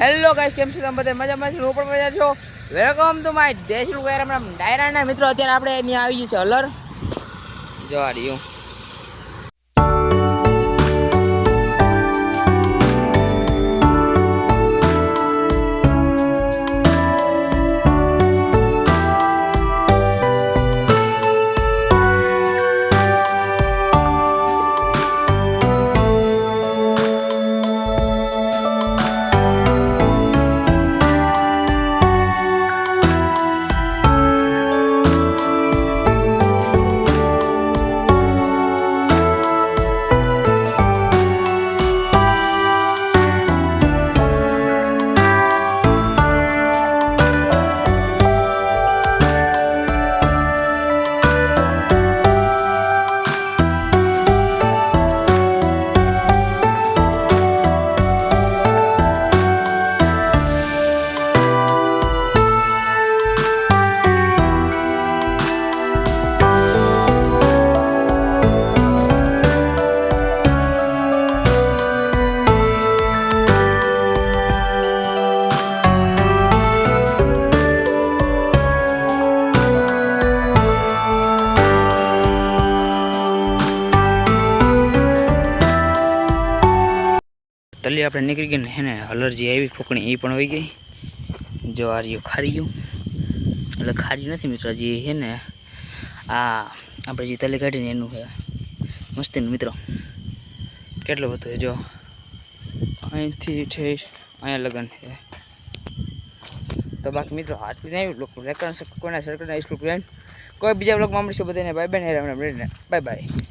Hello guys, કેમ છો તમે બધા? મજામાં છો? હું પણ મજા છો. વેલકમ ટુ માય દેશનું ડાયરાના મિત્રો. અત્યારે આપણે અહીંયા આવી ગયું છે હલર જોવા રહ્યું. તલી આપણે નીકળી ગઈ ને એને અલર્જી આવી ફૂકણી એ પણ હોઈ ગઈ. જો આ રહ્યું ખારી ગયું, એટલે ખારી નથી મિત્રો, જે છે ને આ આપણે જે તલી કાઢીને એનું છે મસ્તીનું મિત્રો. કેટલું બધું છે જો, અહીંથી ઠેર અહીંયા લગન છે. તો બાકી મિત્રો આટલી નહીં લોકો રેકર્ડ કોના સરકારના સ્કૂલ કોઈ બીજા બ્લોગમાં મળીશું બધાને. Bye bye. Bye bye.